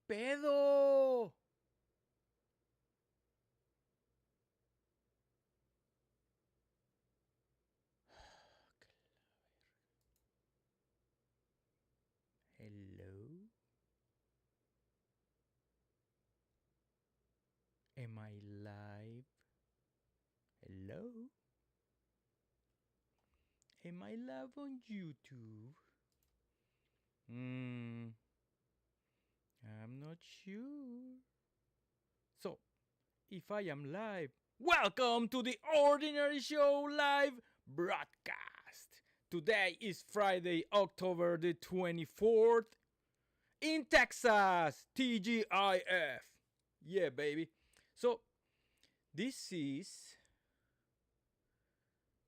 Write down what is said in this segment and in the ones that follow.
pedo? Hello? Am I live? Hello? Am I live on YouTube? I'm not sure. So, if I am live, welcome to the Ordinary Show live broadcast. Today is Friday, October the 24th in Texas, TGIF. Yeah, baby. So, this is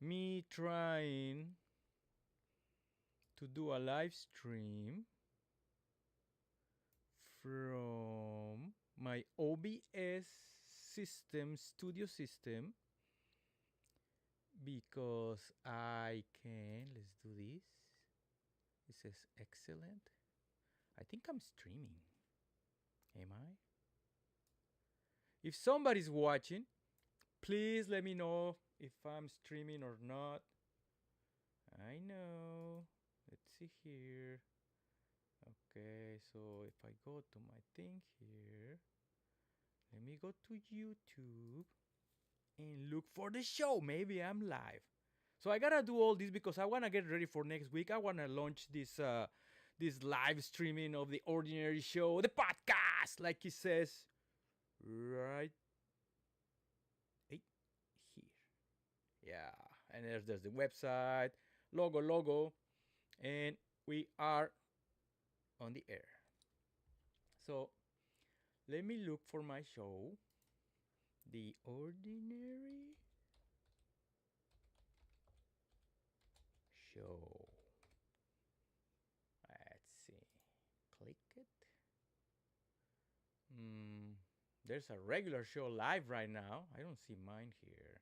me trying to do a live stream from my OBS system, studio system, because I can. Let's do this. It says excellent. I think I'm streaming. Am I? If somebody's watching, please let me know if I'm streaming or not. I know. Let's see here. Okay, so if I go to my thing here, let me go to YouTube and look for the show. Maybe I'm live. So I gotta do all this because I wanna get ready for next week. I wanna launch this live streaming of the Ordinary Show, the podcast, like it says right here. Yeah, and there's the website, logo, and we are on the air. So let me look for my show, The Ordinary Show. Let's see. Click it. There's a regular show live right now. I don't see mine here.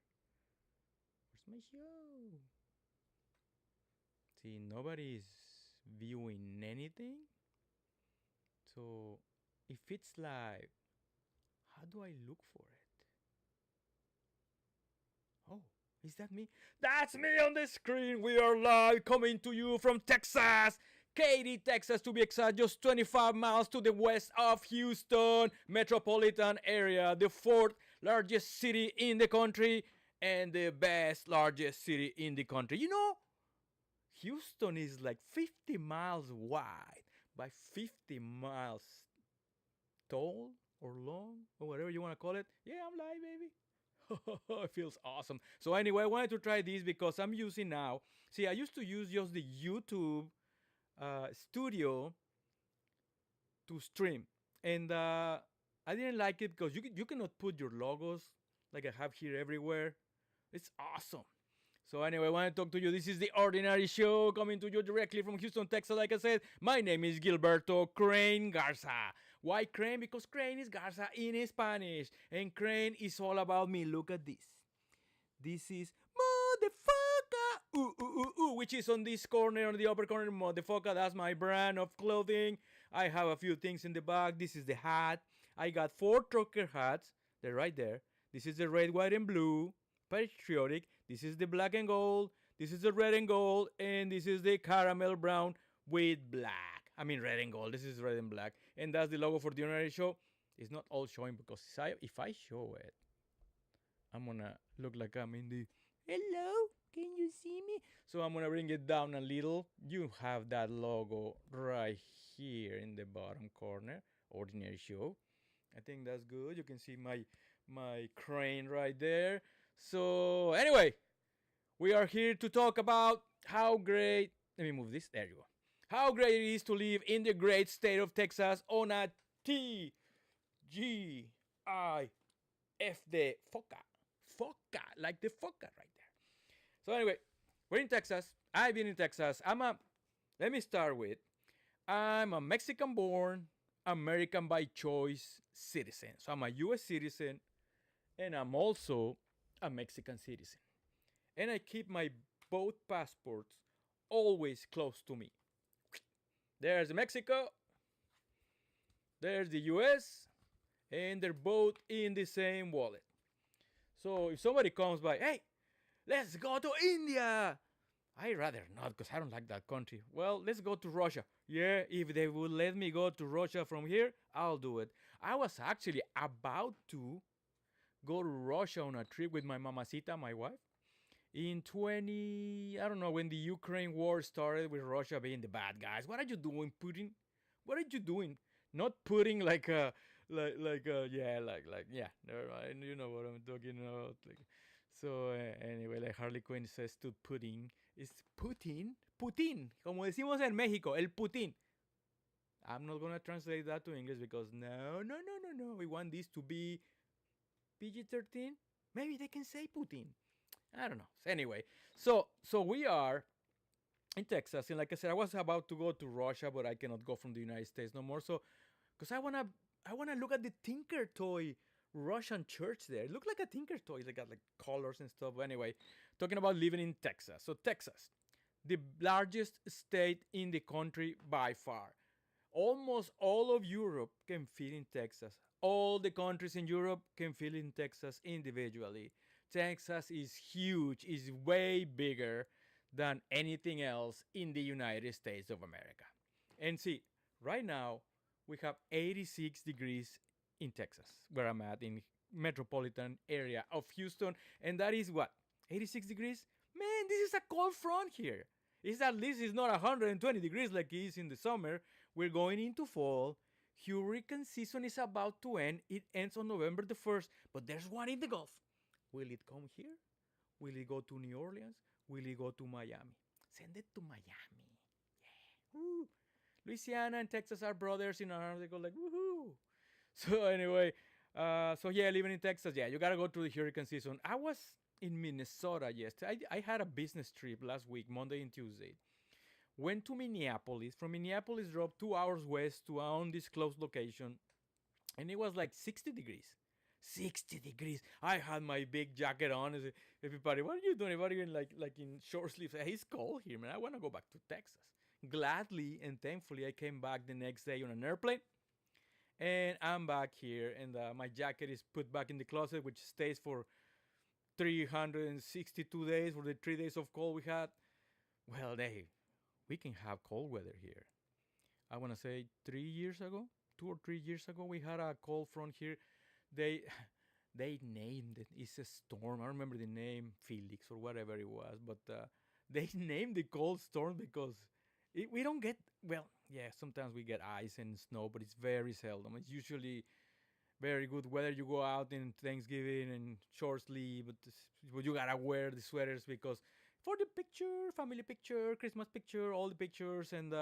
Where's my show? See, nobody's viewing anything. So if it's live, how do I look for it? Oh, is that me? That's me on the screen. We are live coming to you from Texas. Katy, Texas to be exact, just 25 miles to the west of Houston metropolitan area, the fourth largest city in the country and the best largest city in the country. You know, Houston is like 50 miles wide by 50 miles tall or long or whatever you want to call it. Yeah, I'm live, baby. It feels awesome. So anyway, I wanted to try this because I'm using now. See, I used to use just the YouTube studio to stream, and I didn't like it because you cannot put your logos like I have here everywhere. It's awesome. So anyway, I want to talk to you. This is the Ordinary Show coming to you directly from Houston, Texas. Like I said, my name is Gilberto Crane Garza. Why Crane? Because Crane is Garza in Spanish, and Crane is all about me. Look at this. This is motherfucker, which is on this corner, on the upper corner, motherfucker. That's my brand of clothing. I have a few things in the back. This is the hat. I got 4 trucker hats. They're right there. This is the red, white, and blue, patriotic. This is the black and gold. This is the red and gold, and this is the caramel brown with black. I mean red and gold. This is red and black, and that's the logo for the Ordinary Show. It's not all showing because if I show it, I'm gonna look like I'm in the hello, can you see me? So I'm gonna bring it down a little. You have that logo right here in the bottom corner, Ordinary Show. I think that's good. You can see my crane right there. So anyway, we are here to talk about how great, let me move this, there you go. How great it is to live in the great state of Texas on a TGIF, the Foca, like the Foca right there. So anyway, we're in Texas. I've been in Texas. Let me start with, I'm a Mexican-born, American by choice citizen. So I'm a U.S. citizen, and I'm also a Mexican citizen. And I keep my both passports always close to me. There's Mexico. There's the US, and they're both in the same wallet. So if somebody comes by, hey, let's go to India. I rather not because I don't like that country. Well, let's go to Russia. Yeah, if they would let me go to Russia from here, I'll do it. I was actually about to go to Russia on a trip with my mamacita, my wife, in 20, I don't know, when the Ukraine war started with Russia being the bad guys. What are you doing, Putin? What are you doing? Not putting like a, yeah, never mind. You know what I'm talking about. Like, so anyway, like Harley Quinn says to Putin, it's Putin, Putin, como decimos en México, el Putin. I'm not gonna translate that to English because no. We want this to be PG-13. Maybe they can say Putin. I don't know. So anyway, so we are in Texas, and like I said, I was about to go to Russia, but I cannot go from the United States no more. So, because I wanna look at the Tinker Toy Russian church there. It looked like a Tinker Toy. They got like colors and stuff. But anyway, talking about living in Texas. So Texas, the largest state in the country by far. Almost all of Europe can fit in Texas. All the countries in Europe can fit in Texas individually. Texas is huge, is way bigger than anything else in the United States of America. And see, right now we have 86 degrees in Texas, where I'm at in metropolitan area of Houston, and that is what, 86 degrees. Man, this is a cold front here. It's at least it's not 120 degrees like it is in the summer. We're going into fall. Hurricane season is about to end. It ends on November the 1st, but there's one in the Gulf. Will it come here? Will it go to New Orleans? Will it go to Miami? Send it to Miami. Yeah. Woo. Louisiana and Texas are brothers in arms. They go like, woohoo. So anyway, so yeah, living in Texas, yeah, you gotta go through the hurricane season. I was in Minnesota yesterday. I had a business trip last week, Monday and Tuesday. Went to Minneapolis. From Minneapolis, drove 2 hours west to an undisclosed location, and it was like 60 degrees. 60 degrees. I had my big jacket on. I said, everybody, what are you doing? What are you in like in short sleeves? Hey, it's cold here, man. I want to go back to Texas. Gladly and thankfully, I came back the next day on an airplane, and I'm back here. And my jacket is put back in the closet, which stays for 362 days for the 3 days of cold we had. Well, we can have cold weather here. I want to say 3 years ago, 2 or 3 years ago, we had a cold front here. They they named it. It's a storm. I remember the name Felix or whatever it was, but they named the cold storm because we don't get, well, yeah, sometimes we get ice and snow, but it's very seldom. It's usually very good weather. You go out in Thanksgiving and short sleeve, but you gotta wear the sweaters because for the picture, family picture, Christmas picture, all the pictures, and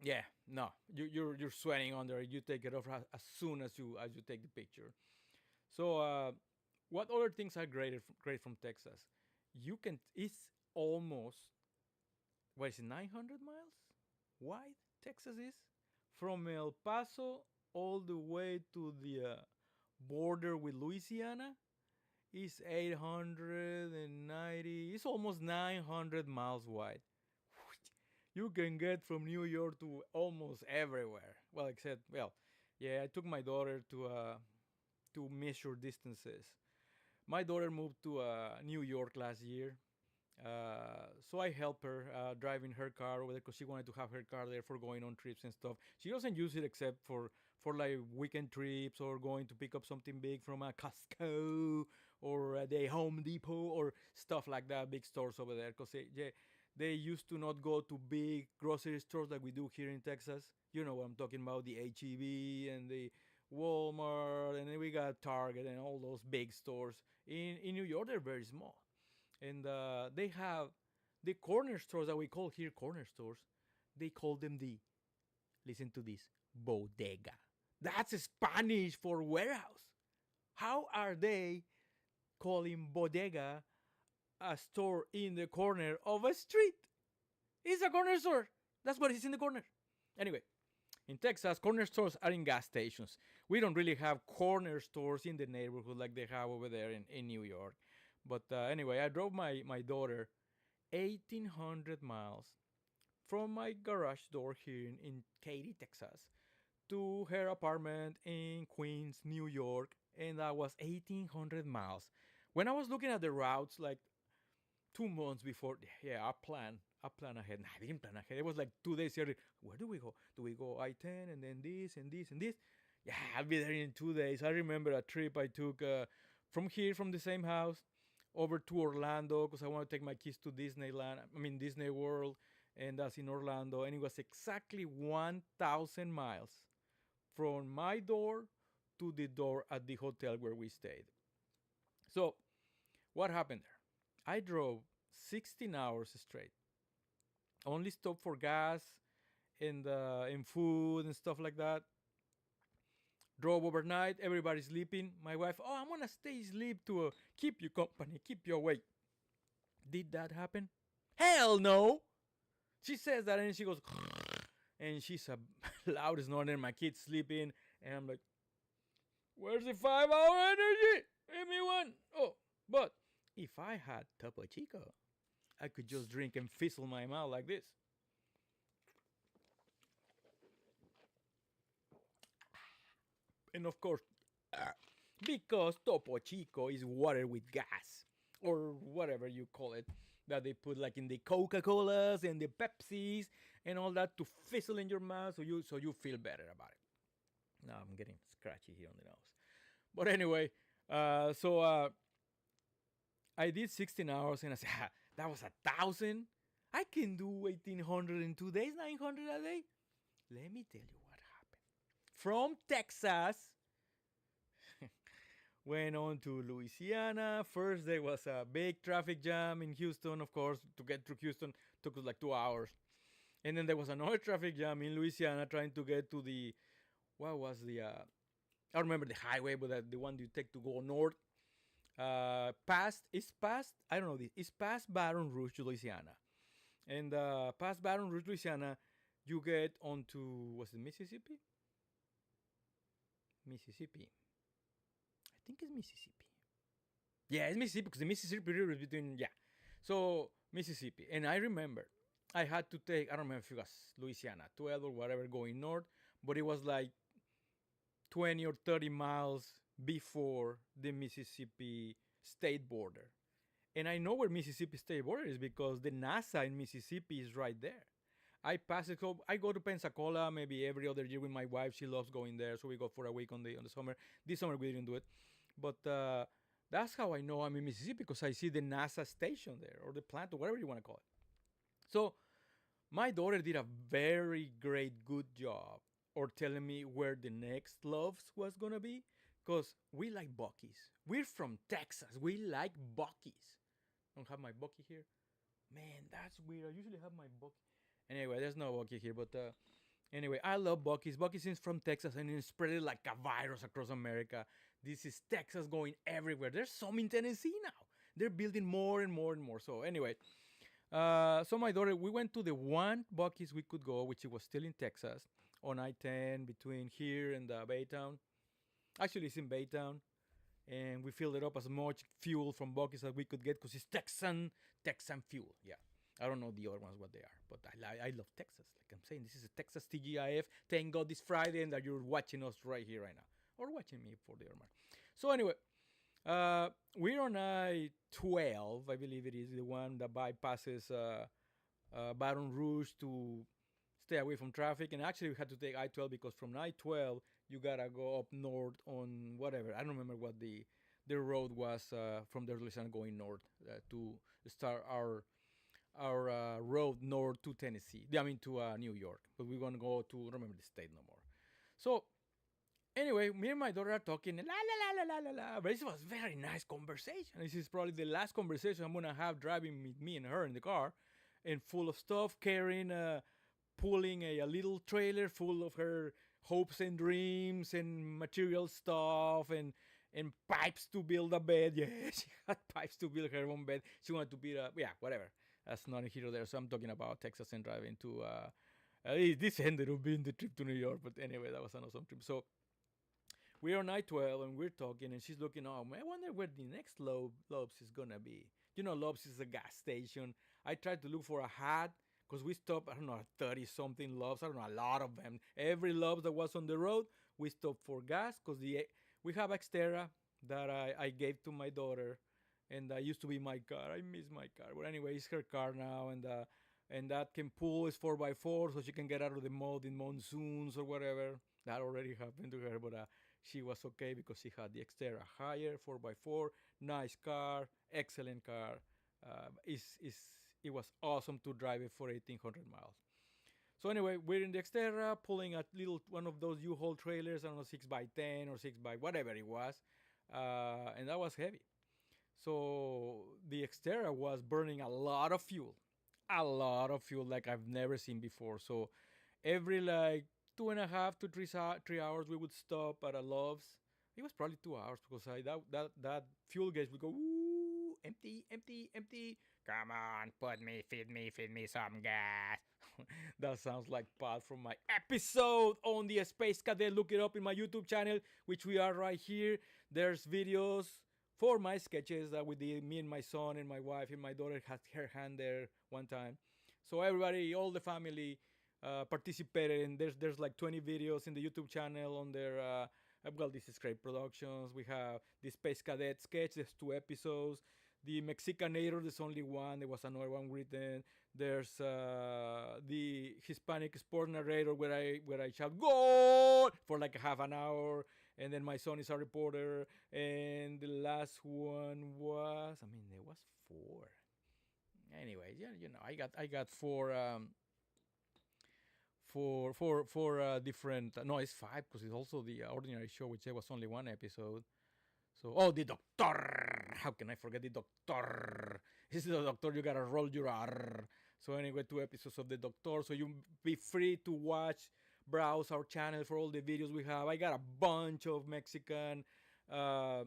yeah, no, you're sweating under it. You take it off as soon as you take the picture. So what other things are great from Texas? You can, it's almost, what is it, 900 miles wide? Texas is from El Paso all the way to the border with Louisiana. Is 890. It's almost 900 miles wide. You can get from New York to almost everywhere. Well, except, well, yeah, I took my daughter to measure distances. My daughter moved to New York last year, so I helped her driving her car over there because she wanted to have her car there for going on trips and stuff. She doesn't use it except for like weekend trips or going to pick up something big from a Costco or the Home Depot or stuff like that, big stores over there. Because they used to not go to big grocery stores like we do here in Texas. You know what I'm talking about, the HEB and the Walmart, and then we got Target and all those big stores. In New York, they're very small. And they have the corner stores that we call here corner stores. They call them listen to this, bodega. That's Spanish for warehouse. How are they calling bodega a store in the corner of a street? It's a corner store. That's what is in the corner. Anyway, in Texas, corner stores are in gas stations. We don't really have corner stores in the neighborhood like they have over there in New York. But anyway, I drove my daughter 1,800 miles from my garage door here in Katy, Texas, to her apartment in Queens, New York, and that was 1,800 miles. When I was looking at the routes, like 2 months before, yeah, I plan ahead. Nah, I didn't plan ahead. It was like 2 days early. Where do we go? Do we go I-10 and then this and this and this? Yeah, I'll be there in 2 days. I remember a trip I took from here, from the same house, over to Orlando because I want to take my kids to Disneyland. I mean Disney World, and that's in Orlando. And it was exactly 1,000 miles from my door to the door at the hotel where we stayed. So what happened there? I drove 16 hours straight. Only stopped for gas and food and stuff like that. Drove overnight. Everybody sleeping. My wife, oh, I'm gonna stay sleep to keep you company, keep you awake. Did that happen? Hell no. She says that and she goes, and she's a loud snoring. My kids sleeping, and I'm like, where's the 5 hour energy? Give me one. Oh, but if I had Topo Chico, I could just drink and fizzle my mouth like this. And of course, because Topo Chico is water with gas, or whatever you call it, that they put like in the Coca-Colas and the Pepsis and all that to fizzle in your mouth so you feel better about it. Now I'm getting scratchy here on the nose. But anyway, so I did 16 hours and I said, that was 1,000. I can do 1,800 in 2 days, 900 a day. Let me tell you what happened. From Texas, went on to Louisiana. First, there was a big traffic jam in Houston, of course. To get through Houston took us like 2 hours. And then there was another traffic jam in Louisiana trying to get to the, what was the, I don't remember the highway, but the one you take to go north. I don't know, it's past Baton Rouge, Louisiana. And past Baton Rouge, Louisiana, you get onto, was it Mississippi? Mississippi. I think it's Mississippi. Yeah, it's Mississippi because the Mississippi River is between, yeah. So, Mississippi. And I remember I had to take, I don't remember if it was Louisiana, 12 or whatever, going north, but it was like 20 or 30 miles before the Mississippi state border. And I know where Mississippi state border is because the NASA in Mississippi is right there. I pass it. So I go to Pensacola maybe every other year with my wife. She loves going there, so we go for a week on the summer. This summer we didn't do it, but that's how I know I'm in Mississippi because I see the NASA station there or the plant or whatever you want to call it. So my daughter did a very great, good job or telling me where the next loves was gonna be because we like Buc-ee's. We're from Texas. We like Buc-ee's. I don't have my Buc-ee here. Man, that's weird. I usually have my Buc-ee. Anyway, there's no Buc-ee here, but anyway, I love Buc-ee's. Buc-ee's is from Texas and it's spread it like a virus across America. This is Texas going everywhere. There's some in Tennessee now. They're building more and more and more. So anyway, so my daughter, we went to the one Buc-ee's we could go, which was still in Texas, on I-10 between here and Baytown. Actually, it's in Baytown. And we filled it up as much fuel from Buc-ee's as we could get because it's Texan fuel. Yeah. I don't know the other ones what they are, but I love Texas. Like I'm saying, this is a Texas TGIF. Thank God this Friday and that you're watching us right here, right now. Or watching me for the other one. So anyway, we're on I-12, I believe it is, the one that bypasses Baton Rouge to stay away from traffic. And actually we had to take I-12 because from I-12, you gotta go up north on whatever. I don't remember what the road was from the Louisiana going north to start our road north to Tennessee. I mean to New York. But we're gonna go to, I don't remember the state no more. So anyway, me and my daughter are talking, la la la la la la la. But this was a very nice conversation. This is probably the last conversation I'm gonna have driving with me and her in the car, and full of stuff, carrying, pulling a little trailer full of her hopes and dreams and material stuff and pipes to build a bed. Yeah, she had pipes to build her own bed. She wanted to build a, yeah, whatever. That's not a hero there. So I'm talking about Texas and driving to, this ended up being the trip to New York. But anyway, that was an awesome trip. So we're on I-12 and we're talking and she's looking, oh, I wonder where the next Love's is going to be. You know, Love's is a gas station. I tried to look for a hat because we stopped, I don't know, 30 something loves, I don't know, a lot of them. Every love that was on the road, we stopped for gas because we have Xterra that I gave to my daughter, and that used to be my car. I miss my car. But anyway, it's her car now, and that can pull is 4x4, so she can get out of the mud in monsoons or whatever. That already happened to her, but she was okay because she had the Xterra higher 4x4, nice car, excellent car. It was awesome to drive it for 1,800 miles. So anyway, we're in the Xterra pulling a little one of those U-Haul trailers, I don't know, 6x10 or 6 by whatever it was, and that was heavy. So the Xterra was burning a lot of fuel like I've never seen before. So every like 2.5 to 3 hours we would stop at a Love's. It was probably 2 hours because that fuel gauge would go ooh, empty, empty, empty. Come on, feed me some gas. That sounds like part from my episode on the Space Cadet. Look it up in my YouTube channel, which we are right here. There's videos for my sketches that we did, me and my son and my wife, and my daughter had her hand there one time. So everybody, all the family participated, and there's like 20 videos in the YouTube channel on their. Well, this is great productions. We have the Space Cadet sketch. There's 2 episodes. The Mexicanator. There's only one. There was another one written. There's the Hispanic sport narrator where I shout goal for like a half an hour, and then my son is a reporter. And the last one was, I mean, there was 4. Anyway, yeah, I got 4 different. No, it's 5 because it's also the ordinary show, which there was only 1 episode. So, oh, the doctor. How can I forget the doctor? This is the doctor. You gotta roll your R. So anyway, 2 episodes of the doctor. So you be free to watch, browse our channel for all the videos we have. I got a bunch of Mexican uh,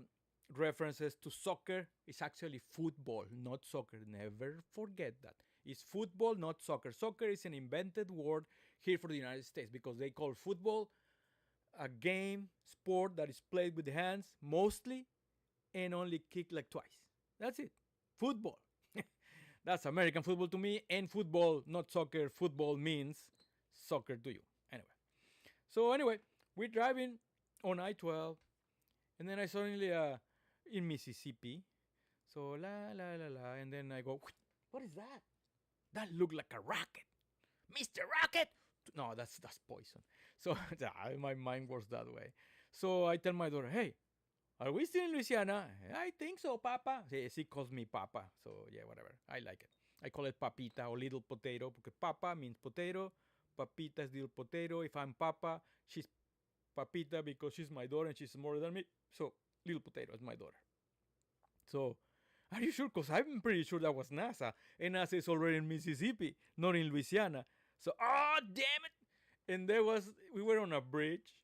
references to soccer. It's actually football, not soccer. Never forget that. It's football, not soccer. Soccer is an invented word here for the United States because they call football a game sport that is played with the hands mostly and only kicked like twice. That's it. Football. That's American football to me, and football, not soccer. Football means soccer to you. Anyway, we're driving on I-12, and then I suddenly in Mississippi. So la la la la, and then I go, what is that? That looked like a rocket, Mr. Rocket. No, that's poison. So my mind works that way. So I tell my daughter, hey, are we still in Louisiana? I think so, Papa. She calls me Papa. So yeah, whatever. I like it. I call it Papita or little potato because Papa means potato. Papita is little potato. If I'm Papa, she's Papita because she's my daughter and she's smaller than me. So little potato is my daughter. So are you sure? Because I'm pretty sure that was NASA. And NASA is already in Mississippi, not in Louisiana. So, oh, damn it. And we were on a bridge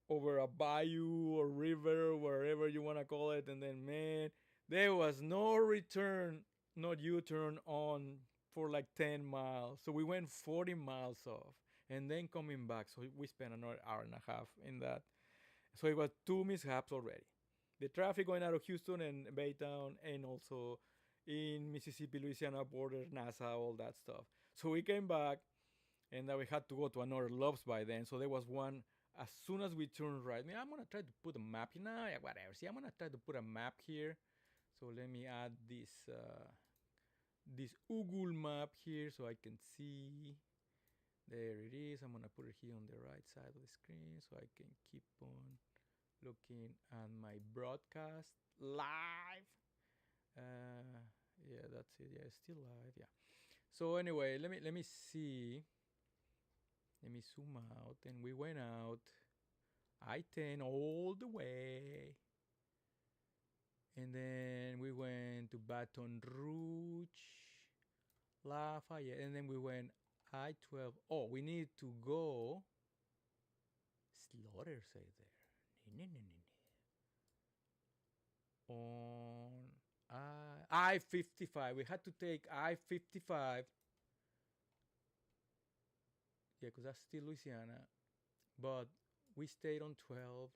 over a bayou or river, wherever you want to call it. And then, man, there was no return, not U-turn on for like 10 miles. So we went 40 miles off and then coming back. So we spent another hour and a half in that. So it was 2 mishaps already. The traffic going out of Houston and Baytown, and also in Mississippi, Louisiana border, NASA, all that stuff. So we came back, and we had to go to another Love's by then. So there was one as soon as we turned right. I mean, I'm gonna try to put a map. Yeah, whatever. See, I'm gonna try to put a map here. So let me add this Google map here so I can see. There it is. I'm gonna put it here on the right side of the screen so I can keep on looking at my broadcast live. Yeah, that's it. Yeah, it's still live. Yeah. So anyway, let me see. Let me zoom out, and we went out I-10 all the way, and then we went to Baton Rouge, Lafayette, and then we went I-12. Oh, we need to go. Slaughter say there. On I-55. We had to take I-55. Yeah, because that's still Louisiana. But we stayed on 12.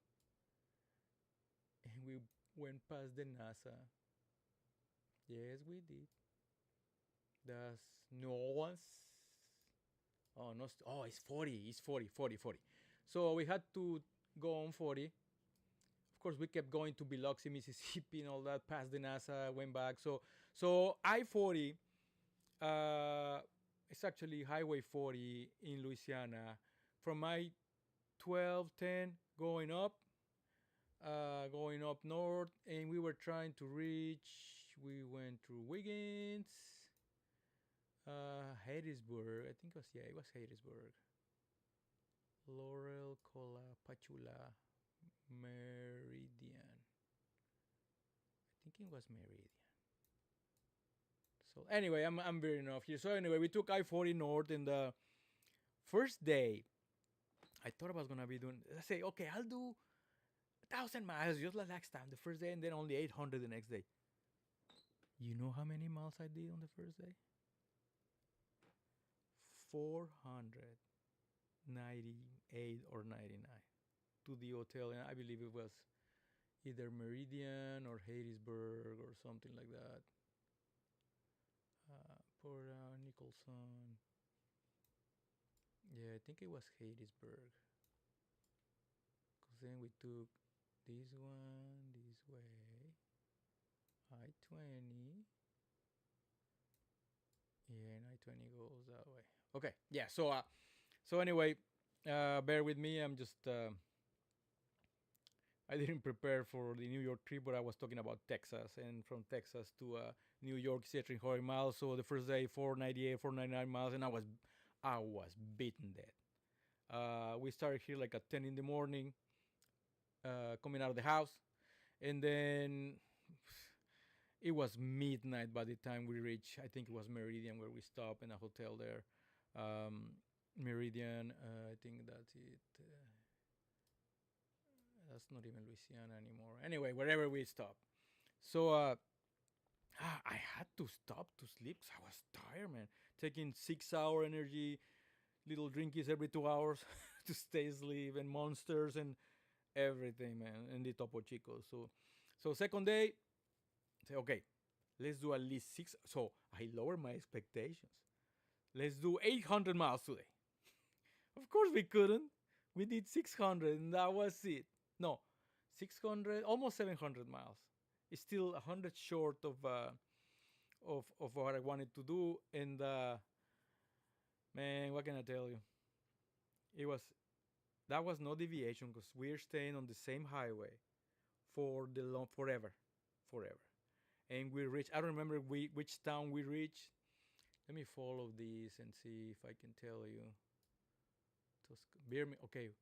And we went past the NASA. Yes, we did. That's New Orleans. Oh no! It's 40. It's 40, 40, 40. So we had to go on 40. Of course, we kept going to Biloxi, Mississippi, and all that. Past the NASA, went back. So I-40. It's actually Highway 40 in Louisiana. From I-1210 going up north, and we were trying to reach. We went through Wiggins, Hattiesburg. I think it was Hattiesburg. Laurel, Cola, Pachula, Meridian. I think it was Meridian. So anyway, I'm veering off here. So anyway, we took I-40 north, and the first day, I thought I was gonna be doing. I say, okay, I'll do 1,000 miles just like last time, the first day, and then only 800 the next day. You know how many miles I did on the first day? 498 or 99 to the hotel, and I believe it was either Meridian or Hattiesburg or something like that. Port Nicholson. Yeah, I think it was Hattiesburg. Because then we took this one this way. I-20. Yeah, and I-20 goes that way. Okay, yeah. So anyway, bear with me. I didn't prepare for the New York trip, but I was talking about Texas, and from Texas to New York is 300 miles. So the first day, 498, 499 miles, and I was beaten dead. We started here like at 10 in the morning, coming out of the house, and then it was midnight by the time we reached. I think it was Meridian where we stopped in a hotel there. Meridian, I think that's it. That's not even Louisiana anymore. Anyway, wherever we stopped. So I had to stop to sleep because I was tired, man. Taking 6 hour energy, little drinkies every 2 hours to stay asleep, and monsters and everything, man, and the Topo Chico. So second day, say, okay, let's do at least six. So I lowered my expectations. Let's do 800 miles today. Of course we couldn't. We did 600, and that was it. No, 600, almost 700 miles. It's still 100 short of what I wanted to do. And man, what can I tell you? It was that was no deviation because we're staying on the same highway for the long forever. And we reached. I don't remember which town we reached. Let me follow this and see if I can tell you. Okay,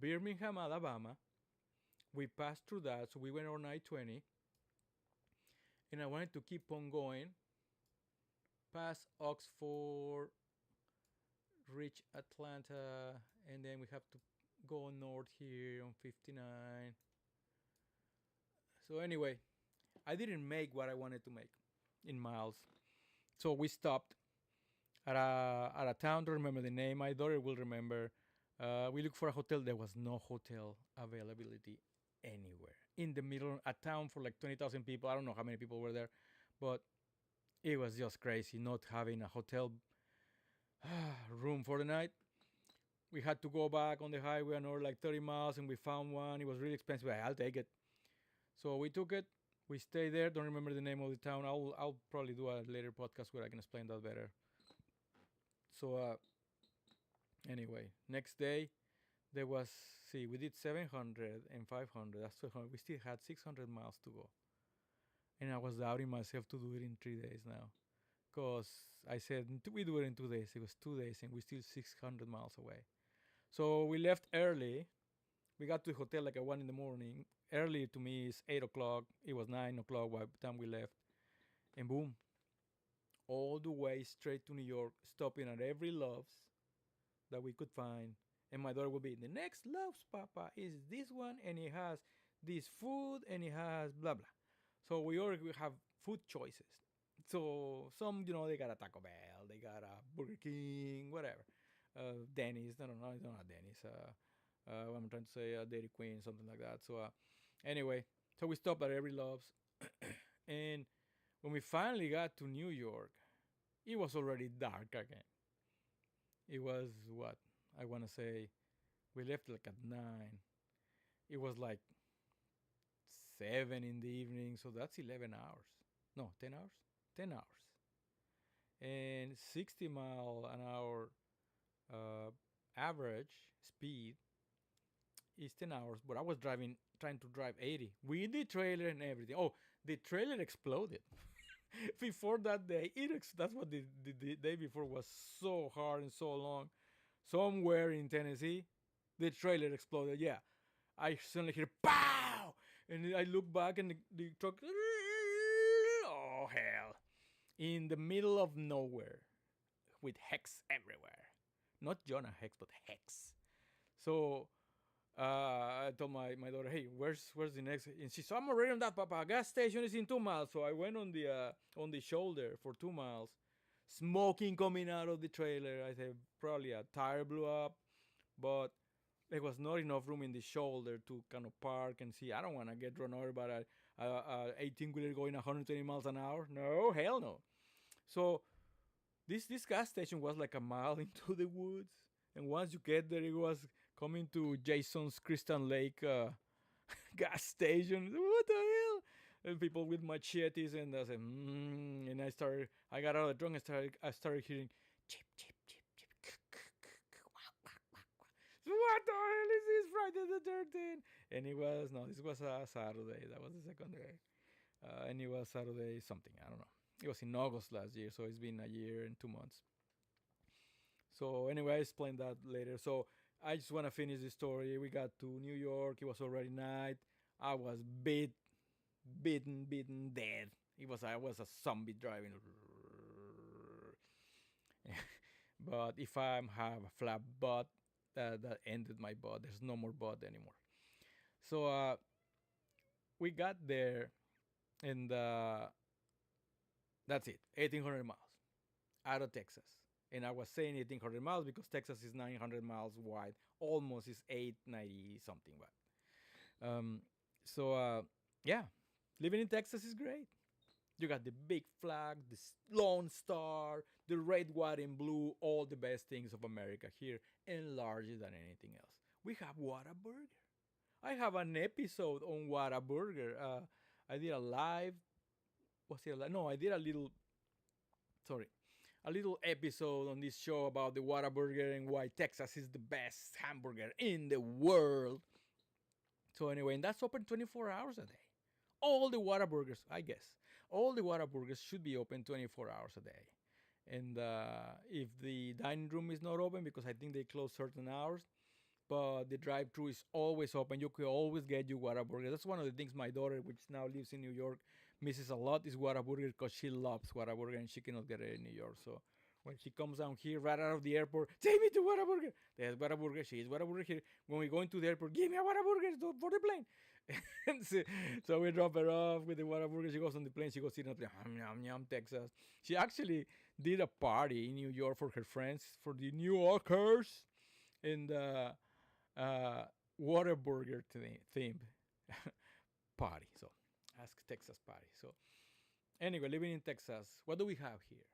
Birmingham, Alabama. We passed through that, so we went on I-20, and I wanted to keep on going, past Oxford, reach Atlanta, and then we have to go north here on 59. So anyway, I didn't make what I wanted to make in miles, so we stopped at a town. Don't remember the name. My daughter will remember. We looked for a hotel. There was no hotel availability anywhere in the middle, a town for like 20,000 people. I don't know how many people were there, but it was just crazy not having a hotel room for the night. We had to go back on the highway another like 30 miles, and we found one. It was really expensive. I'll take it. So we took it. We stayed there. Don't remember the name of the town. I'll probably do a later podcast where I can explain that better. So anyway, next day there was, see, we did 700 and 500. That's 200. We still had 600 miles to go, and I was doubting myself to do it in 3 days now, because I said we do it in 2 days. It was 2 days, and we're still 600 miles away. So we left early. We got to the hotel like at 1 in the morning. Early to me is 8 o'clock. It was 9 o'clock by the time we left, and boom, all the way straight to New York, stopping at every Love's that we could find. And my daughter would be, the next Love's, Papa, is this one, and it has this food, and it has blah blah. So we have food choices. So some, they got a Taco Bell, they got a Burger King, whatever. Denny's, no, I don't know Denny's. What I'm trying to say, Dairy Queen, something like that. So anyway, so we stopped at every Love's, and when we finally got to New York, it was already dark again. It was what I want to say. We left like at 9. It was like 7 in the evening, so that's 11 hours. No, 10 hours. 10 hours and 60 mile an hour uh, average speed is 10 hours. But I was trying to drive 80 with the trailer and everything. Oh, the trailer exploded. Before that day, that's what the day before was so hard and so long. Somewhere in Tennessee, the trailer exploded. Yeah, I suddenly hear pow, and I look back and the truck. Oh hell! In the middle of nowhere, with hex everywhere. Not Jonah Hex, but hex. So I told my daughter, "Hey, where's the next?" And she said, "I'm already on that, Papa. Gas station is in 2 miles." So I went on the shoulder for 2 miles, smoking coming out of the trailer. I said probably a tire blew up, but there was not enough room in the shoulder to kind of park and see. I don't want to get run over by a 18 wheeler going 120 miles an hour. No, hell no. So this gas station was like a mile into the woods, and once you get there, it was coming to Jason's Crystal Lake gas station. What the hell? And people with machetes, and I said, and I got out of the trunk and I started hearing chip, chip, chip, chip. What the hell is this Friday the 13th? And it was, no, this was a Saturday. That was the second day. And it was Saturday something. I don't know. It was in August last year, so it's been a year and 2 months. So anyway, I explain that later. So I just want to finish the story. We got to New York. It was already night. I was beaten, dead. I was a zombie driving. But if I have a flat butt, that ended my butt. There's no more butt anymore. So we got there, and that's it. 1,800 miles out of Texas. And I was saying 1,800 miles because Texas is 900 miles wide, almost is 890 something wide. So yeah, living in Texas is great. You got the big flag, the Lone Star, the red, white, and blue, all the best things of America here, and larger than anything else. We have Whataburger. I have an episode on Whataburger. I did a live. Was it a live? No, I did a little. Sorry, a little episode on this show about the Whataburger and why Texas is the best hamburger in the world. So anyway, and that's open 24 hours a day. All the Whataburgers, I guess, all the Whataburgers should be open 24 hours a day. And if the dining room is not open, because I think they close certain hours, but the drive-through is always open. You can always get your Whataburger. That's one of the things my daughter, which now lives in New York, misses a lot is Whataburger because she loves Whataburger and she cannot get it in New York. So when she comes down here, right out of the airport, take me to Whataburger. There's Whataburger. She is Whataburger here. When we go into the airport, give me a Whataburger for the plane. So we drop her off with the Whataburger. She goes on the plane. She goes in the plane. Yum, yum, Texas. She actually did a party in New York for her friends, for the New Yorkers. And Whataburger themed party. So ask Texas party. So anyway, living in Texas, what do we have here?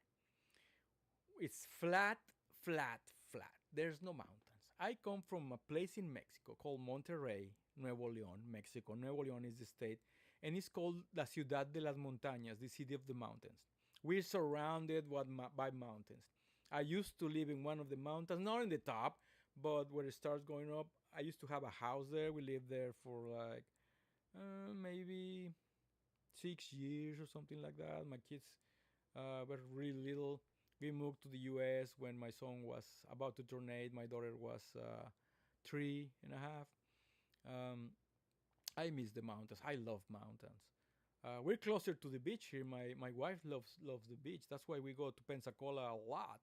It's flat, flat, flat. There's no mountains. I come from a place in Mexico called Monterrey, Nuevo León, Mexico. Nuevo León is the state, and it's called La Ciudad de las Montañas, the city of the mountains. We're surrounded by mountains. I used to live in one of the mountains, not in the top, but where it starts going up. I used to have a house there. We lived there for like maybe 6 years or something like that. My kids were really little. We moved to the U.S. when my son was about to turn 8. My daughter was 3.5. I miss the mountains. I love mountains. We're closer to the beach here. My wife loves the beach. That's why we go to Pensacola a lot.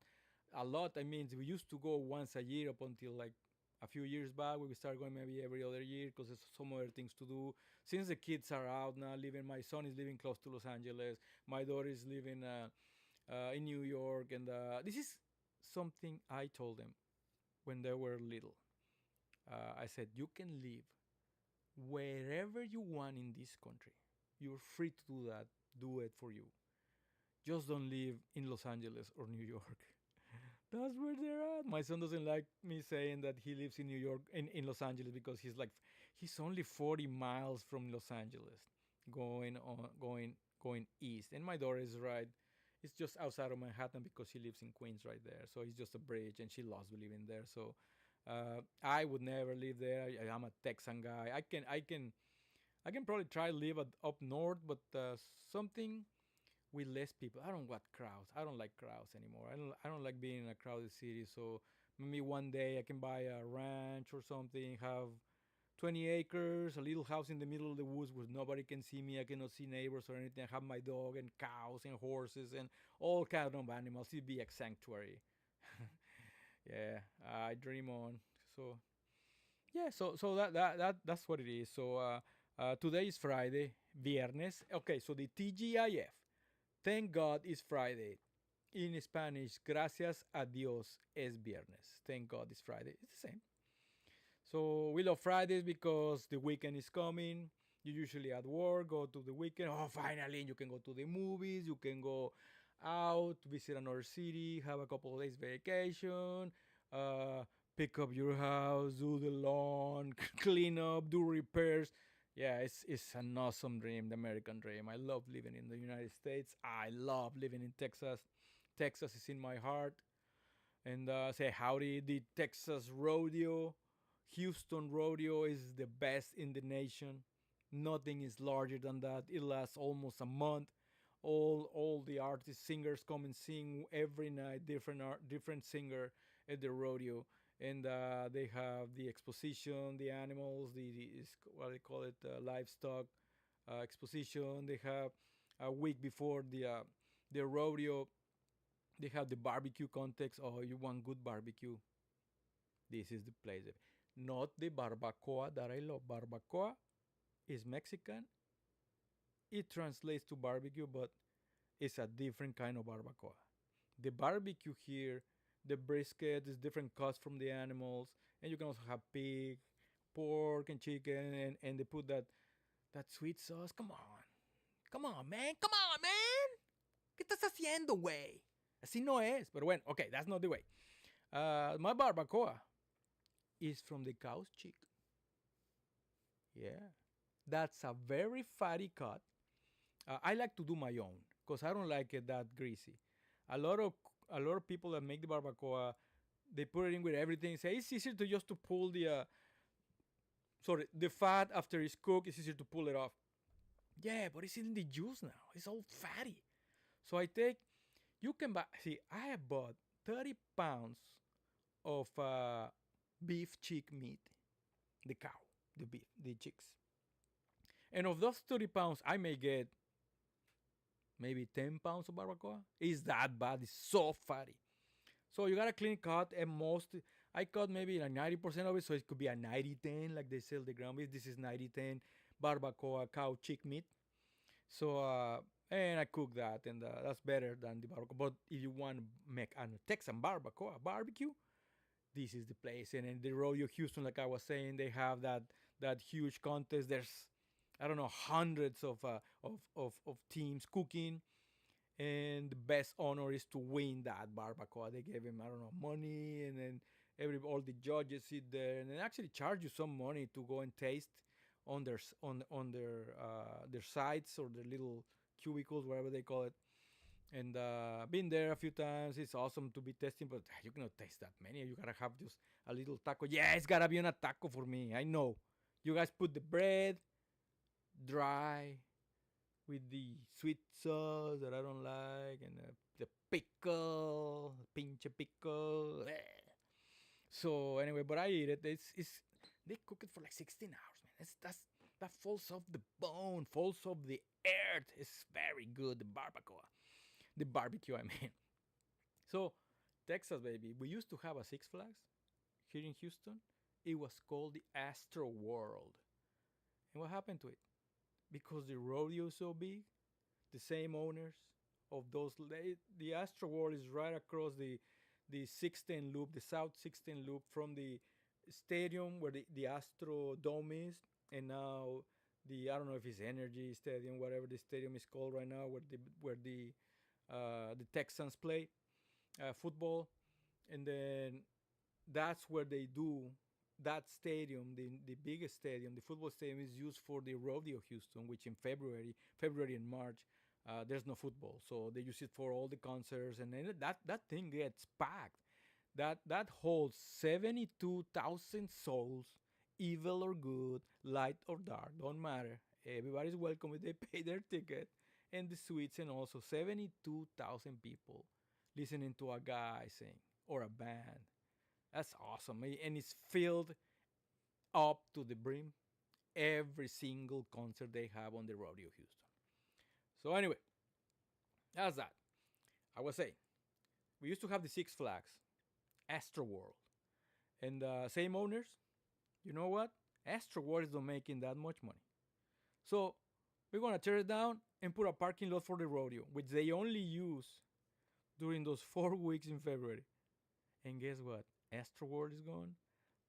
A lot. I mean, we used to go once a year up until like a few years back. We started going maybe every other year because there's some other things to do. Since the kids are out now, my son is living close to Los Angeles. My daughter is living in New York, and this is something I told them when they were little. I said, you can live wherever you want in this country. You're free to do that. Do it for you. Just don't live in Los Angeles or New York. That's where they're at. My son doesn't like me saying that he lives in New York, in Los Angeles, because he's only 40 miles from Los Angeles, going east. And my daughter is right. It's just outside of Manhattan because she lives in Queens right there. So it's just a bridge, and she loves living there. So I would never live there. I'm a Texan guy. I can probably try to live up north, but something with less people. I don't want crowds. I don't like crowds anymore. I don't like being in a crowded city. So maybe one day I can buy a ranch or something, have 20 acres, a little house in the middle of the woods where nobody can see me. I cannot see neighbors or anything. I have my dog and cows and horses and all kind of animals. It'd be a sanctuary. Yeah, I dream on. So yeah, so that's what it is. So today is Friday, Viernes. Okay, so the TGIF. Thank God it's Friday. In Spanish, gracias a Dios es viernes. Thank God it's Friday. It's the same. So we love Fridays because the weekend is coming. You usually at work, go to the weekend. Oh, finally, you can go to the movies. You can go out, visit another city, have a couple of days vacation, uh, pick up your house, do the lawn, clean up, do repairs. Yeah, it's an awesome dream, the American dream. I love living in the United States. I love living in Texas. Texas is in my heart. And say howdy, the Texas rodeo. Houston rodeo is the best in the nation. Nothing is larger than that. It lasts almost a month. All the artists, singers come and sing every night. Different singer at the rodeo, and they have the exposition, the animals, what they call it, livestock exposition. They have a week before the rodeo. They have the barbecue contest. Oh, you want good barbecue? This is the place. Not the barbacoa that I love. Barbacoa is Mexican. It translates to barbecue, but it's a different kind of barbacoa. The barbecue here, the brisket is different cuts from the animals, and you can also have pig, pork, and chicken, and they put that sweet sauce. Come on, man, come on, man. ¿Qué estás haciendo, güey? Así no es. Pero bueno, okay, that's not the way. My barbacoa is from the cow's cheek. Yeah, that's a very fatty cut. I like to do my own because I don't like it that greasy. A lot of a lot of people that make the barbacoa, they put it in with everything. Say it's easier to just to pull the fat after it's cooked. It's easier to pull it off. Yeah, but it's in the juice now. It's all fatty. So I take. You can buy. See, I have bought 30 pounds of beef cheek meat, the cow, the beef, the chicks. And of those 30 pounds, I may get maybe 10 pounds of barbacoa. It's that bad. It's so fatty. So you got a clean cut, and I cut maybe like 90% of it, so it could be a 90-10, like they sell the ground beef. This is 90-10 barbacoa cow cheek meat. So, and I cook that, and that's better than the barbacoa. But if you want to make a Texan barbacoa barbecue, this is the place. And in the rodeo Houston, like I was saying, they have that huge contest. There's I don't know hundreds of teams cooking, and the best honor is to win that barbacoa. They gave him I don't know money, and then all the judges sit there and they actually charge you some money to go and taste on their sites or their little cubicles, whatever they call it. And been there a few times. It's awesome to be tasting, but you cannot taste that many. You gotta have just a little taco. Yeah, it's gotta be on a taco for me. I know. You guys put the bread dry with the sweet sauce that I don't like, and the pickle, pinche pickle. So anyway, but I eat it. It's they cook it for like 16 hours, man. That falls off the bone, falls off the earth. It's very good. The barbecue, I mean. So Texas, baby. We used to have a Six Flags here in Houston. It was called the Astro World. And what happened to it? Because the rodeo is so big, the same owners of the Astro World is right across the 16 loop, the South 16 loop from the stadium where the Astro Dome is, and now I don't know if it's Energy Stadium, whatever the stadium is called right now, where the Texans play football. and then that's where they do that stadium, the biggest stadium, the football stadium is used for the rodeo Houston, which in February and March, there's no football, so they use it for all the concerts, and then that thing gets packed. That holds 72,000 souls, evil or good, light or dark, don't matter. Everybody's welcome if they pay their ticket, and the suites, and also 72,000 people listening to a guy sing or a band. That's awesome. And it's filled up to the brim every single concert they have on the Rodeo Houston. So, anyway, that's that. I was saying, we used to have the Six Flags, Astro World, and same owners. You know what? Astro World is not making that much money. So, we're going to tear it down and put a parking lot for the rodeo, which they only use during those 4 weeks in February. And guess what? Astro World is gone.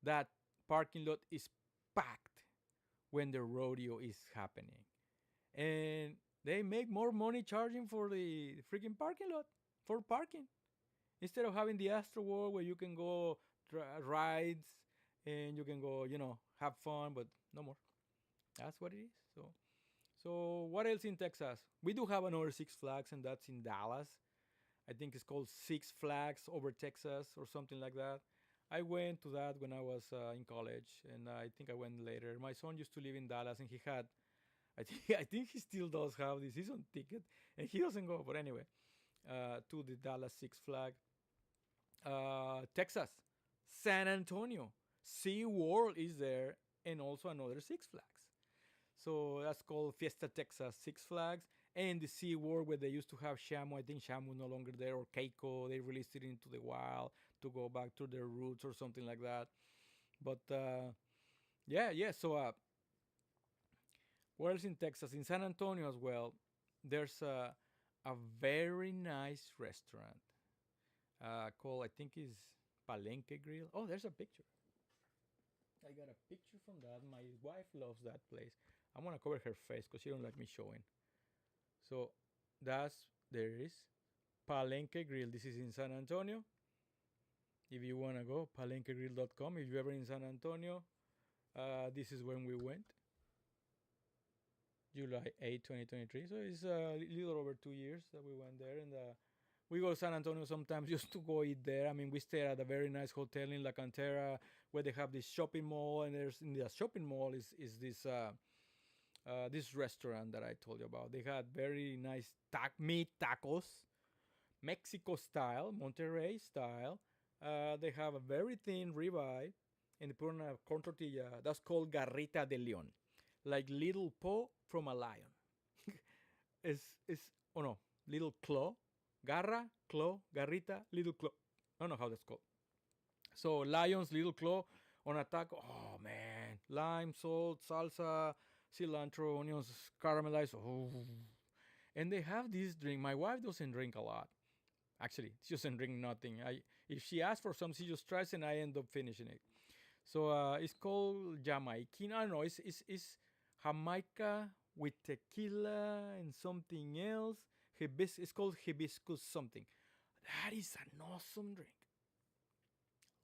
That parking lot is packed when the rodeo is happening. And they make more money charging for the freaking parking lot for parking instead of having the Astro World where you can go rides and you can go, have fun, but no more. That's what it is. So what else in Texas? We do have another Six Flags, and that's in Dallas. I think it's called Six Flags Over Texas or something like that. I went to that when I was in college, and I think I went later. My son used to live in Dallas, and he had, I think he still does have the season ticket, and he doesn't go. But anyway, to the Dallas Six Flag, Texas, San Antonio, Sea World is there, and also another Six Flags. So that's called Fiesta Texas Six Flags. And the Sea World where they used to have Shamu. I think Shamu no longer there, or Keiko. They released it into the wild to go back to their roots or something like that. But yeah. So what else in Texas? In San Antonio as well, there's a very nice restaurant called, I think is Palenque Grill. Oh, there's a picture. I got a picture from that. My wife loves that place. I'm gonna cover her face because she don't like me showing. So there it is. Palenque Grill. This is in San Antonio. If you wanna go, palenquegrill.com. If you're ever in San Antonio, this is when we went. July 8, 2023. So it's a little over 2 years that we went there, and we go to San Antonio sometimes just to go eat there. I mean, we stay at a very nice hotel in La Cantera where they have this shopping mall, and there's in the shopping mall is this restaurant that I told you about. They had very nice meat tacos, Mexico style, Monterrey style. They have a very thin ribeye, and they put on a corn tortilla. That's called garrita de león, like little paw from a lion. It's oh no, little claw, garra, claw, garrita, little claw. I don't know how that's called. So lion's little claw on a taco. Oh man, lime, salt, salsa, cilantro, onions, caramelized. Oh. And they have this drink. My wife doesn't drink a lot. Actually, she doesn't drink nothing. If she asks for something, she just tries, and I end up finishing it. So it's called Jamaican. I don't know. It's Jamaica with tequila and something else. It's called hibiscus something. That is an awesome drink.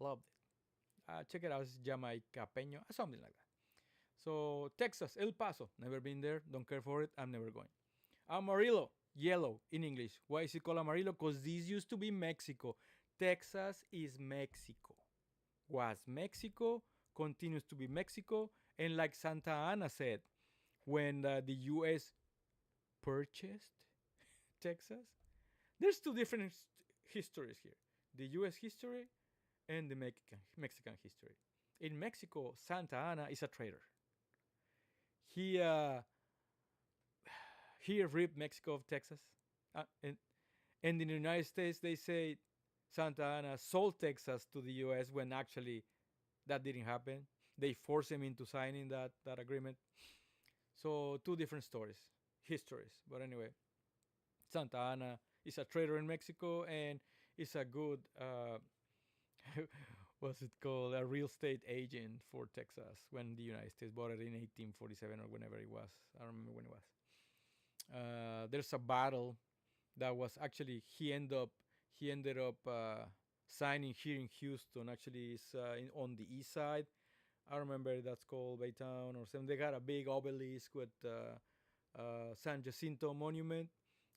Loved it. Check it out. It's Jamaica Peño, something like that. So Texas, El Paso. Never been there. Don't care for it. I'm never going. Amarillo, yellow in English. Why is it called Amarillo? Because this used to be Mexico. Texas is Mexico. Was Mexico, continues to be Mexico. And like Santa Ana said, when the U.S. purchased Texas, there's two different histories here. The U.S. history and the Mexican history. In Mexico, Santa Ana is a traitor. He ripped Mexico of Texas. And in the United States, they say Santa Ana sold Texas to the U.S. when actually that didn't happen. They forced him into signing that agreement. So two different histories. But anyway, Santa Ana is a traitor in Mexico, and is a good, what's it called, a real estate agent for Texas when the United States bought it in 1847 or whenever it was. I don't remember when it was. There's a battle that was actually he ended up signing here in Houston. Actually, it's on the east side. I remember that's called Baytown or something. They got a big obelisk with San Jacinto Monument,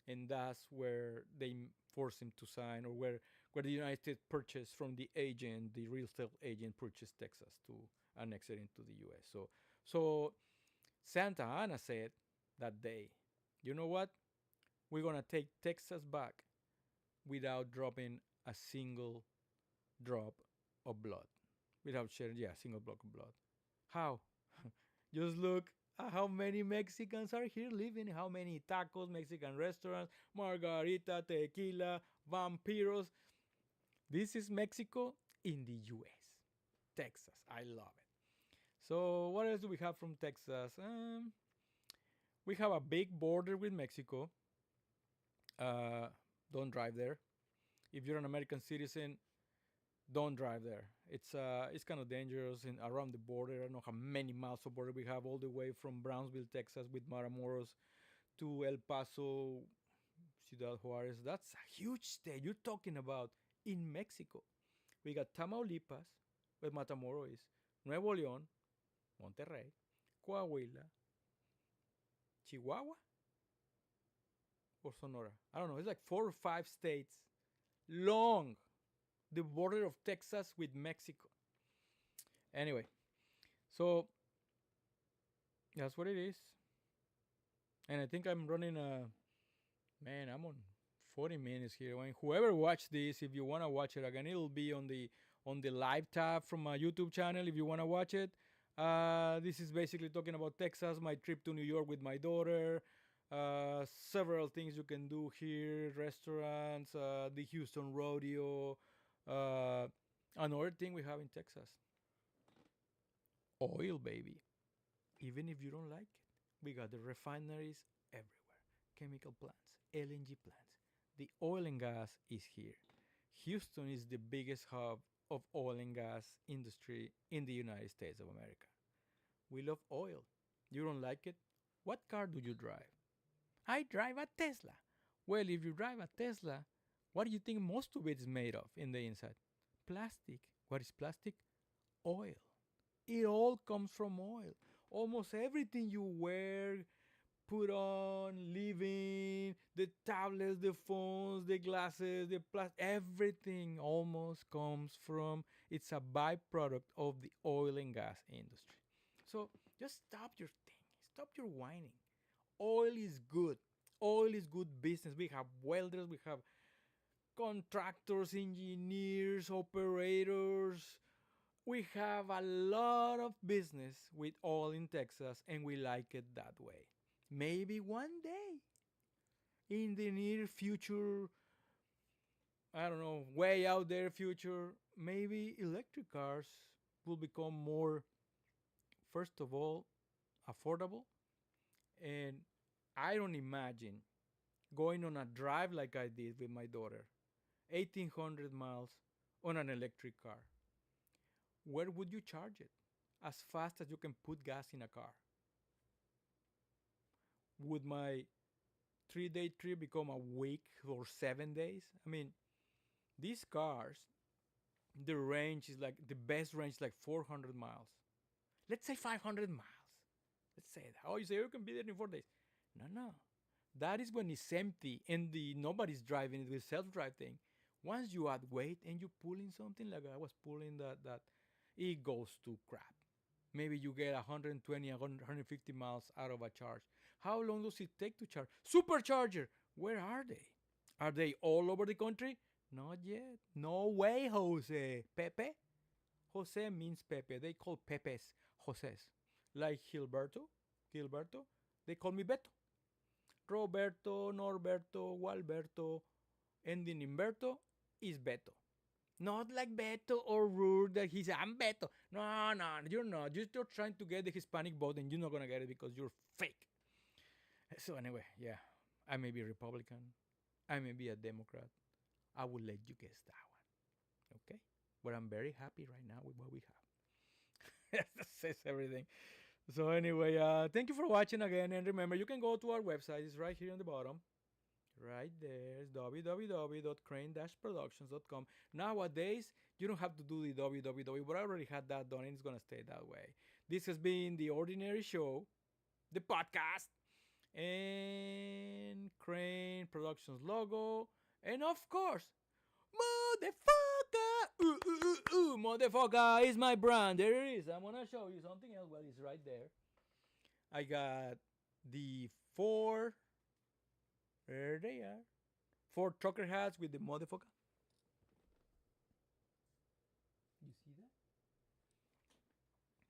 and that's where they forced him to sign, or where the United States purchased from the agent, the real estate agent purchased Texas to annex it into the U.S. So Santa Ana said that day, you know what? We're gonna take Texas back without dropping a single drop of blood, without sharing, yeah, a single block of blood. How? Just look at how many Mexicans are here living, how many tacos, Mexican restaurants, margarita, tequila, vampiros. This is Mexico in the US. Texas. I love it. So, what else do we have from Texas? We have a big border with Mexico. Uh, don't drive there. If you're an American citizen, don't drive there. It's kind of dangerous and around the border. I don't know how many miles of border we have, all the way from Brownsville, Texas, with Matamoros to El Paso, Ciudad Juarez. That's a huge state. You're talking about in Mexico. We got Tamaulipas, where Matamoros is, Nuevo León, Monterrey, Coahuila, Chihuahua, or Sonora. I don't know. It's like 4 or 5 states long, the border of Texas with Mexico. Anyway, so that's what it is. And I think I'm running a man. I'm on 40 minutes here. When whoever watched this, if you want to watch it again, it'll be on the live tab from my YouTube channel. If you want to watch it, this is basically talking about Texas, my trip to New York with my daughter. Several things you can do here, restaurants, the Houston Rodeo. Another thing we have in Texas, oil, baby. Even if you don't like it, we got the refineries everywhere, chemical plants, LNG plants. The oil and gas is here. Houston is the biggest hub of oil and gas industry in the United States of America. We love oil. You don't like it? What car do you drive? I drive a Tesla. Well, if you drive a Tesla, what do you think most of it is made of in the inside? Plastic. What is plastic? Oil. It all comes from oil. Almost everything you wear, put on, living, the tablets, the phones, the glasses, the plastic, everything almost comes from, it's a byproduct of the oil and gas industry. So just stop your thing. Stop your whining. Oil is good. Oil is good business. We have welders, we have contractors, engineers, operators. We have a lot of business with oil in Texas, and we like it that way. Maybe one day, in the near future, I don't know, way out there future, maybe electric cars will become more, first of all, affordable. And I don't imagine going on a drive like I did with my daughter, 1,800 miles on an electric car. Where would you charge it? As fast as you can put gas in a car. Would my 3 day trip become a week or 7 days? I mean, these cars, the range is like, the best range is like 400 miles. Let's say 500 miles. Let's say that. Oh, you say you can be there in 4 days. No. That is when it's empty and nobody's driving it with self-drive thing. Once you add weight and you pull in something like I was pulling that it goes to crap. Maybe you get 120, 150 miles out of a charge. How long does it take to charge? Supercharger, where are they? Are they all over the country? Not yet. No way, Jose. Pepe? Jose means Pepe. They call Pepes Joses. Like Gilberto, they call me Beto. Roberto, Norberto, Gualberto, ending in Berto is Beto. Not like Beto or Rude that he said, I'm Beto. No, you're not. You're trying to get the Hispanic vote and you're not going to get it because you're fake. So anyway, yeah, I may be a Republican. I may be a Democrat. I will let you guess that one. Okay? But I'm very happy right now with what we have. That says everything. So anyway, thank you for watching again. And remember, you can go to our website. It's right here on the bottom. Right there. It's www.crane-productions.com. Nowadays, you don't have to do the www, but I already had that done and it's going to stay that way. This has been The Ordinary Show, the podcast, and Crane Productions logo, and of course, motherfucker! Motherfucker is my brand. There it is. I'm going to show you something else. Well, it's right there. I got the four. There they are. Four trucker hats with the motherfucker. You see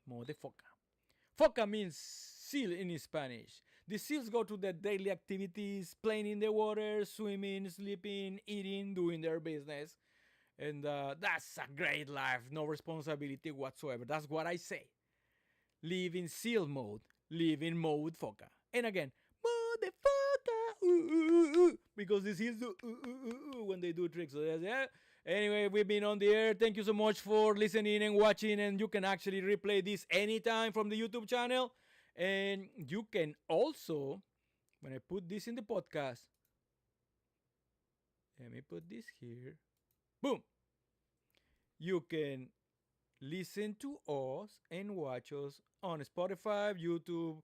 that? Motherfucker. Foca means seal in Spanish. The seals go to their daily activities, playing in the water, swimming, sleeping, eating, doing their business. And that's a great life, no responsibility whatsoever. That's what I say. Live in seal mode. Live in mode foca. And again, motherfucker, because the seals do when they do tricks. So yeah. Anyway, we've been on the air. Thank you so much for listening and watching. And you can actually replay this anytime from the YouTube channel. And you can also, when I put this in the podcast, let me put this here. Boom. You can listen to us and watch us on Spotify, YouTube,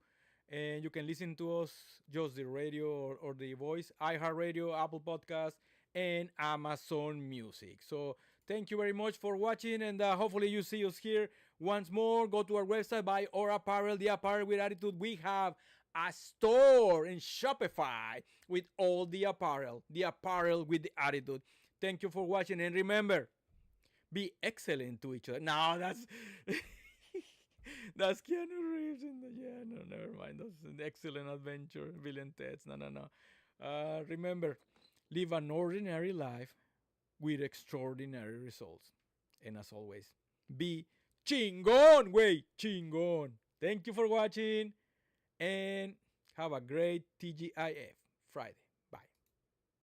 and you can listen to us just the radio or the voice, iHeartRadio, Apple Podcasts, and Amazon Music. So thank you very much for watching, and hopefully you see us here once more. Go to our website, buy our apparel, the Apparel with Attitude. We have a store in Shopify with all the apparel with the attitude. Thank you for watching, and remember, be excellent to each other. No, that's that's Keanu Reeves in the no, never mind. That's an excellent adventure, Bill and Ted's. No. Remember, live an ordinary life with extraordinary results. And as always, be chingon, way chingon. Thank you for watching, and have a great TGIF Friday.